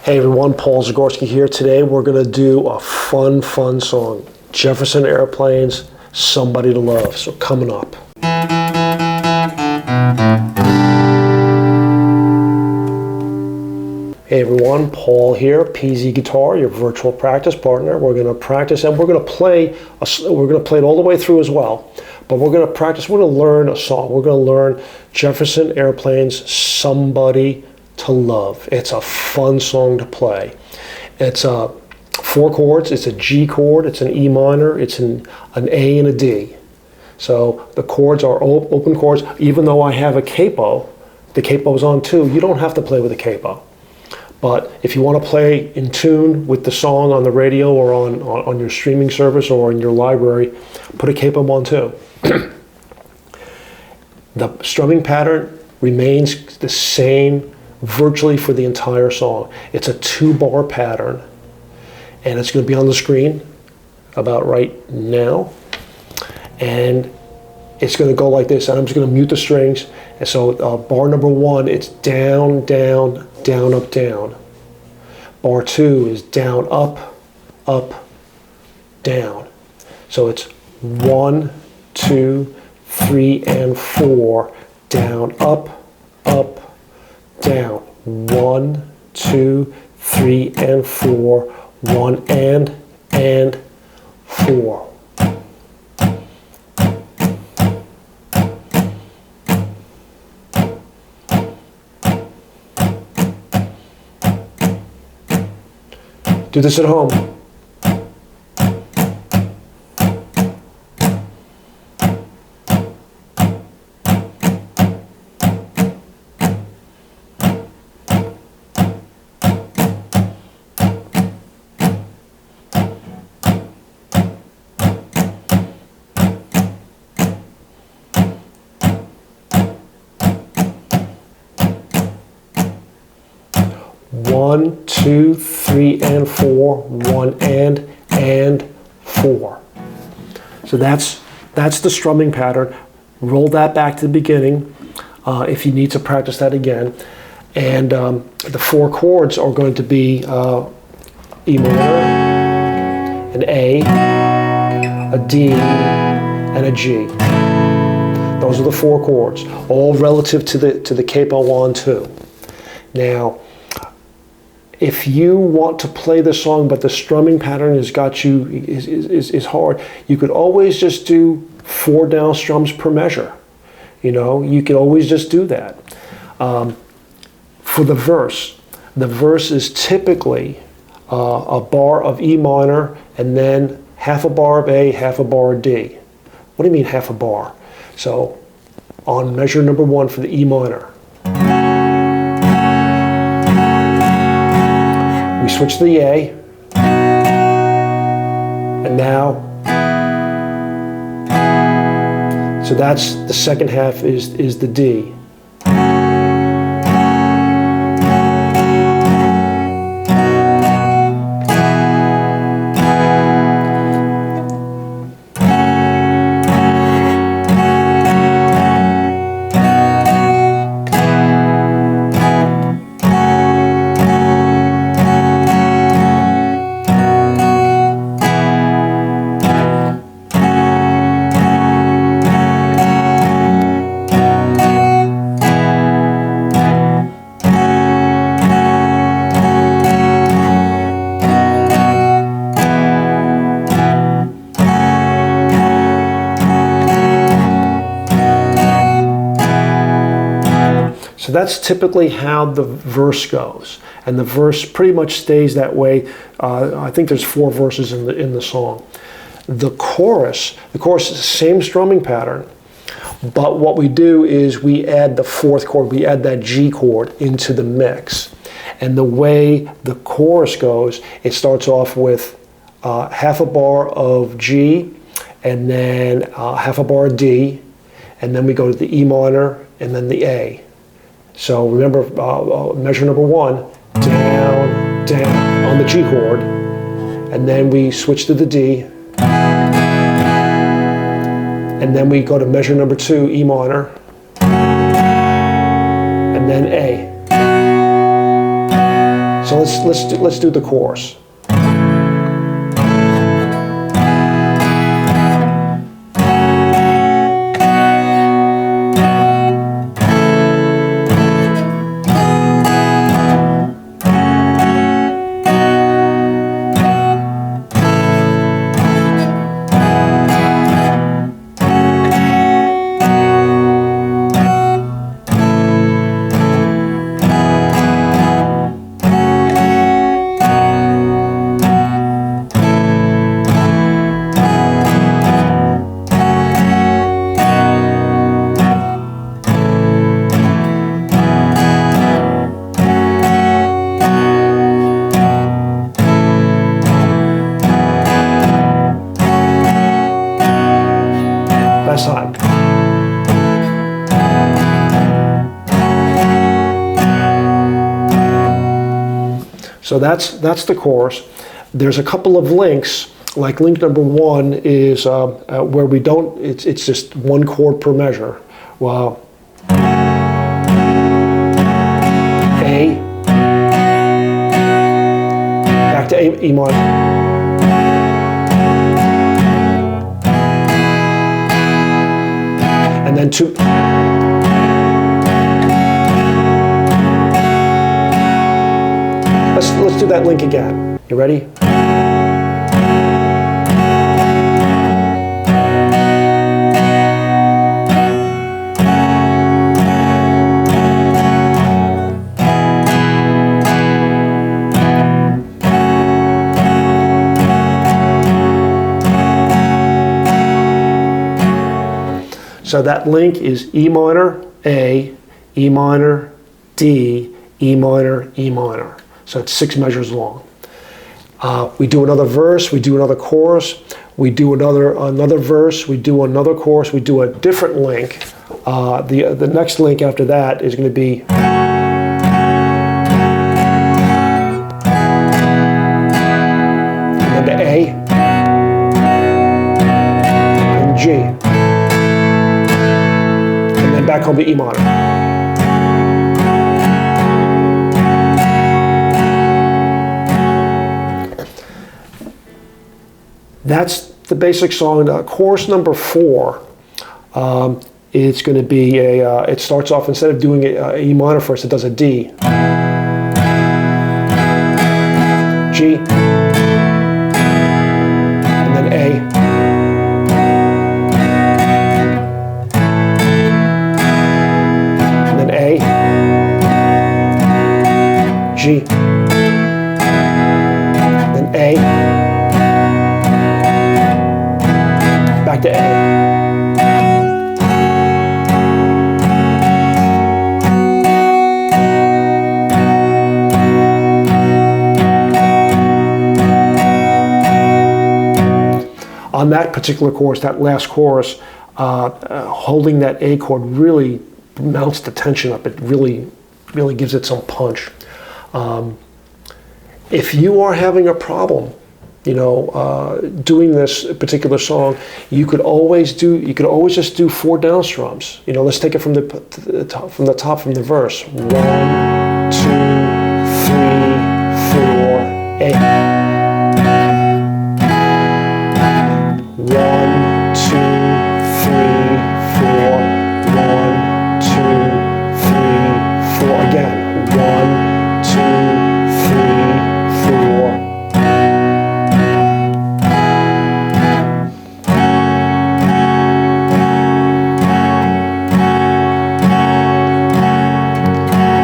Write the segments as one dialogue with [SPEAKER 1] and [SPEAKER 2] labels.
[SPEAKER 1] Hey everyone, Paul Zagorski here. Today we're going to do a fun song. Jefferson Airplane's Somebody to Love. So coming up. Hey everyone, Paul here, PZ Guitar, your virtual practice partner. We're going to practice and we're going to play it all the way through as well. But we're going to practice, we're going to learn a song. We're going to learn Jefferson Airplane's Somebody to Love. It's a fun song to play. It's 4 chords. It's a G chord, it's an E minor, it's an A and a D. So the chords are open chords. Even though I have a capo, the capo's on too. You don't have to play with a capo. But if you want to play in tune with the song on the radio or on your streaming service or in your library, put a capo on too. The strumming pattern remains the same virtually for the entire song. It's a 2-bar pattern, and it's going to be on the screen about right now. And it's going to go like this, and I'm just going to mute the strings. And so bar number 1, it's down, down, down, up, down. Bar 2 is down, up, up, down. So it's 1, 2, 3, and 4, down, up, up, down. 1, 2, 3, and 4. 1 and 4. Do this at home. One, 2, 3, and 4. 1 and 4. So that's the strumming pattern. Roll that back to the beginning if you need to practice that again. And the 4 chords are going to be E minor, an A, a D, and a G. Those are the 4 chords, all relative to the capo on 2. Now, if you want to play the song, but the strumming pattern has got you is hard, you could always just do 4 down-strums per measure. You know, you could always just do that. For the verse is typically a bar of E minor and then half a bar of A, half a bar of D. What do you mean half a bar? So on measure number 1 for the E minor, we switch to the A, and now, so that's the second half is the D. So that's typically how the verse goes, and the verse pretty much stays that way. I think there's 4 verses in the song. The chorus is the same strumming pattern, but what we do is we add the 4th chord, we add that G chord into the mix. And the way the chorus goes, it starts off with half a bar of G, and then half a bar of D, and then we go to the E minor, and then the A. So remember, measure number 1, down, down on the G chord, and then we switch to the D, and then we go to measure number 2, E minor, and then A. So let's do the chorus. Side. So that's the chorus. There's a couple of links, like link number 1 is where we don't, it's just one chord per measure. Well, A, back to A, E minor. And then 2. Let's do that link again. You ready? So that link is E minor, A, E minor, D, E minor, E minor. So it's 6 measures long. We do another verse, we do another chorus, we do another verse, we do another chorus, we do a different link. The next link after that is going to be and then to A and G. Back home to E minor. That's the basic song. Chorus number 4, it's going to be it starts off, instead of doing a E minor first, it does a D. G. And then A. G, then A, back to A. On that particular chorus, that last chorus, holding that A chord really mounts the tension up. It really gives it some punch. If you are having a problem, doing this particular song, you could always just do 4 down strums. Let's take it from the top from the verse. 1, 2, 3, 4, A. 1, 2, 3, 4. 1, 2, 3, 4. Again. 1, 2, 3, 4.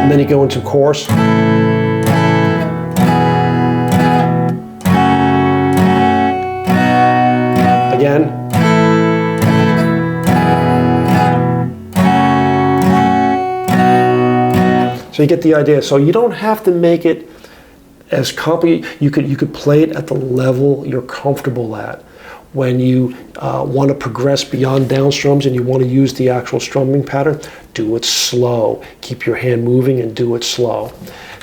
[SPEAKER 1] And then you go into chorus. Again. So you get the idea. So you don't have to make it as complicated. You could play it at the level you're comfortable at. When you want to progress beyond down strums and you want to use the actual strumming pattern, do it slow. Keep your hand moving and do it slow.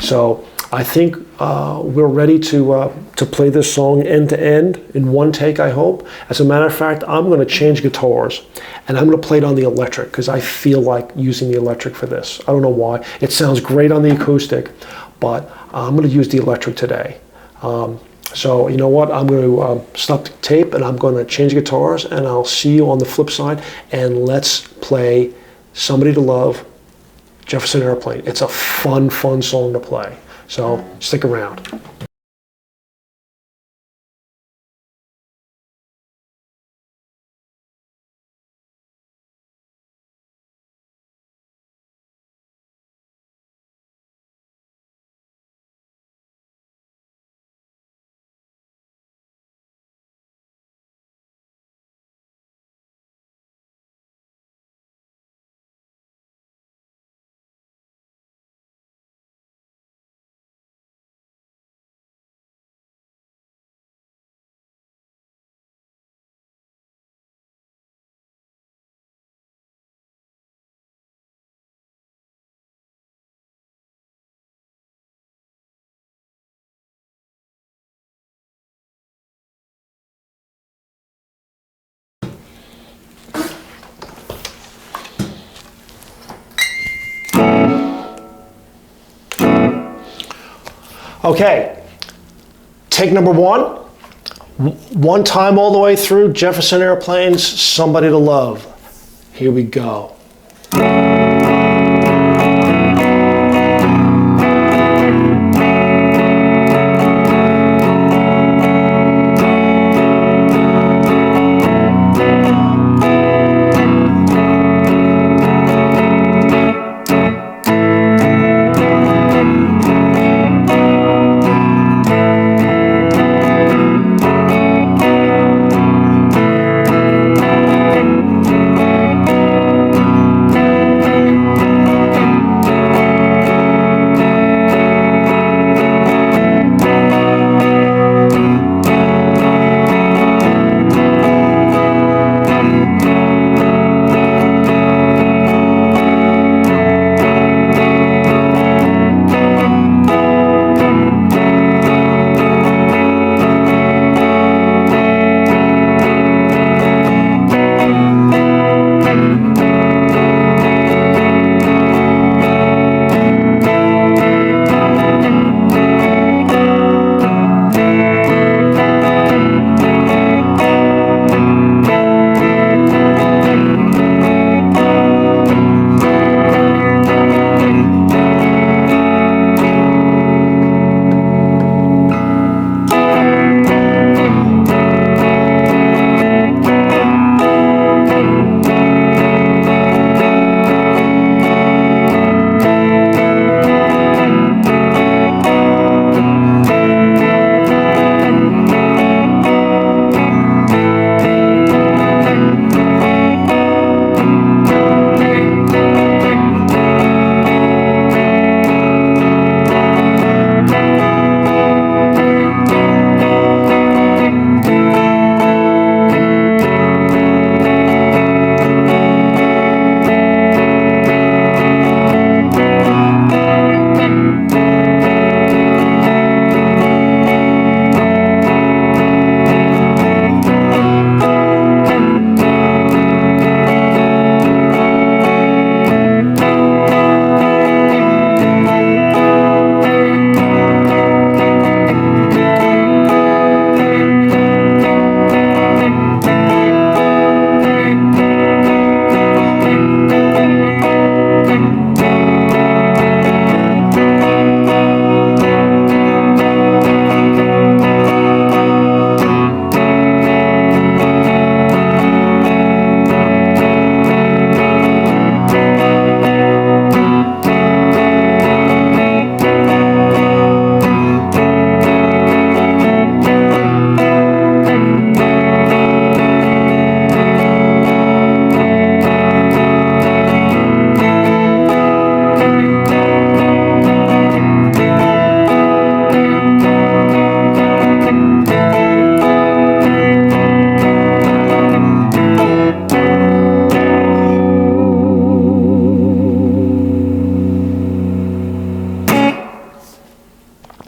[SPEAKER 1] So I think we're ready to play this song end to end in one take, I hope. As a matter of fact, I'm going to change guitars and I'm going to play it on the electric because I feel like using the electric for this. I don't know why. It sounds great on the acoustic, but I'm going to use the electric today. So you know what, I'm going to stop the tape and I'm going to change guitars, and I'll see you on the flip side, and let's play Somebody to Love, Jefferson Airplane. It's a fun song to play. So stick around. Okay, take number one. One time all the way through, Jefferson Airplane's Somebody to Love. Here we go.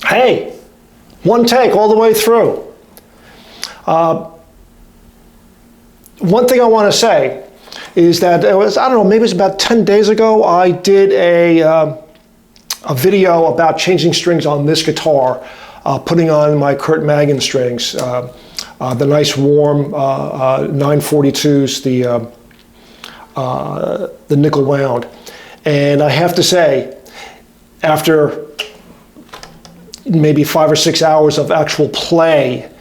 [SPEAKER 1] Hey, one take all the way through. One thing I want to say is that it was, I don't know, maybe it was about 10 days ago, I did a a video about changing strings on this guitar, putting on my Kurt Magin strings, the nice warm 942s, the nickel wound. And I have to say, after maybe 5 or 6 hours of actual play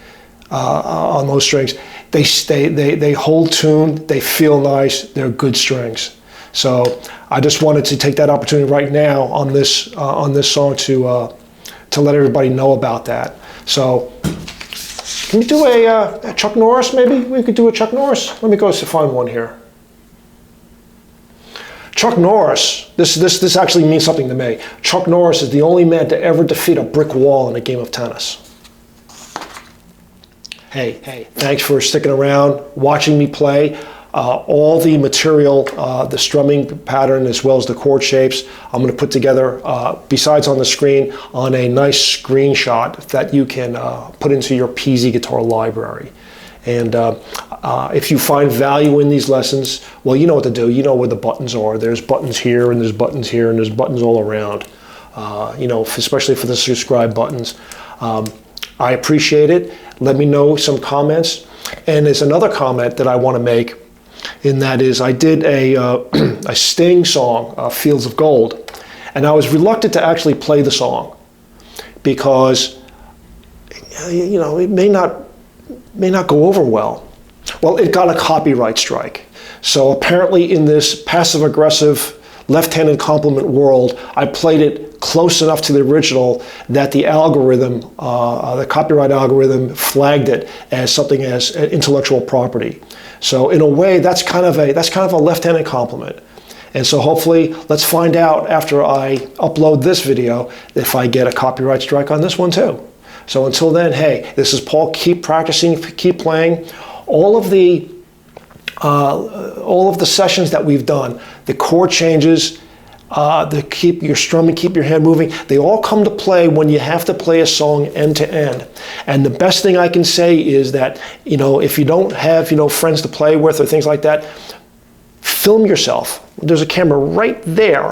[SPEAKER 1] on those strings, they hold tune, they feel nice, they're good strings. So I just wanted to take that opportunity right now on this song to let everybody know about that. So can we do a Chuck Norris maybe? We could do a Chuck Norris. Let me go find one here. Chuck Norris, this actually means something to me. Chuck Norris is the only man to ever defeat a brick wall in a game of tennis. Hey, thanks for sticking around, watching me play. All the material, the strumming pattern as well as the chord shapes, I'm going to put together, besides on the screen, on a nice screenshot that you can put into your PZ guitar library. And if you find value in these lessons, well, you know what to do. You know where the buttons are. There's buttons here, and there's buttons here, and there's buttons all around. Especially for the subscribe buttons. I appreciate it. Let me know some comments. And there's another comment that I want to make, and that is I did a Sting song, Fields of Gold, and I was reluctant to actually play the song because it may not go over well. Well, it got a copyright strike. So apparently in this passive-aggressive left-handed complement world, I played it close enough to the original that the algorithm, the copyright algorithm, flagged it as something as intellectual property. So in a way, that's kind of a left-handed complement. And so hopefully, let's find out after I upload this video if I get a copyright strike on this one too. So until then, hey, this is Paul. Keep practicing, keep playing. All of the sessions that we've done, the chord changes, the keep your strumming, keep your hand moving, they all come to play when you have to play a song end to end. And the best thing I can say is that, if you don't have, friends to play with or things like that, film yourself. There's a camera right there.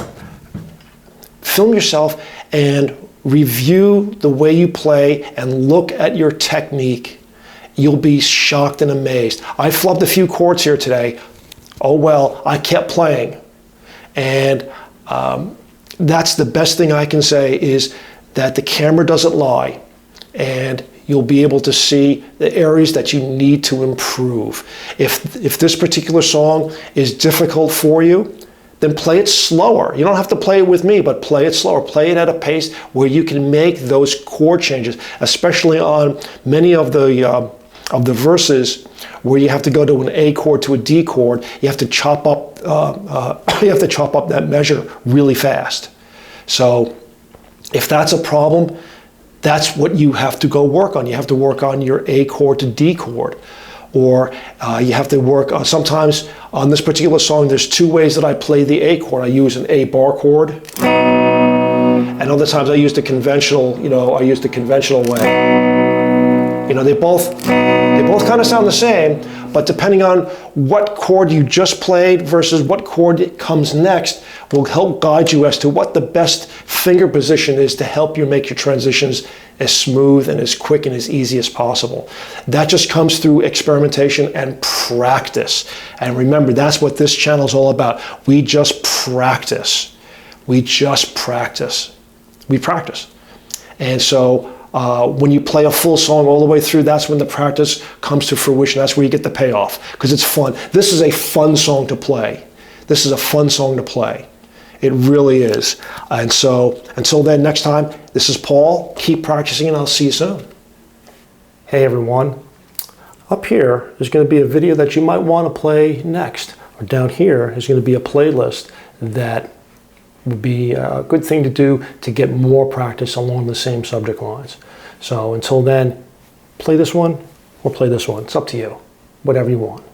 [SPEAKER 1] Film yourself and review the way you play and look at your technique. You'll be shocked and amazed. I flubbed a few chords here today. Oh well, I kept playing. And that's the best thing I can say, is that the camera doesn't lie, and you'll be able to see the areas that you need to improve. If this particular song is difficult for you, then play it slower. You don't have to play it with me, but play it slower. Play it at a pace where you can make those chord changes, especially on many of the verses where you have to go to an A chord to a D chord. You have to chop up that measure really fast. So if that's a problem, that's what you have to go work on. You have to work on your A chord to D chord. Or you have to work on, sometimes on this particular song, there's two ways that I play the A chord. I use an A bar chord, and other times I use the conventional, way. They both kind of sound the same, but depending on what chord you just played versus what chord comes next will help guide you as to what the best finger position is to help you make your transitions as smooth and as quick and as easy as possible. That just comes through experimentation and practice. And remember, that's what this channel is all about. We just practice. We practice. And so when you play a full song all the way through, that's when the practice comes to fruition. That's where you get the payoff, because it's fun. This is a fun song to play. This is a fun song to play. It really is. And so until then, next time, this is Paul. Keep practicing, and I'll see you soon. Hey everyone. Up here is going to be a video that you might want to play next. Or down here is going to be a playlist that would be a good thing to do to get more practice along the same subject lines. So until then, play this one or play this one. It's up to you. Whatever you want.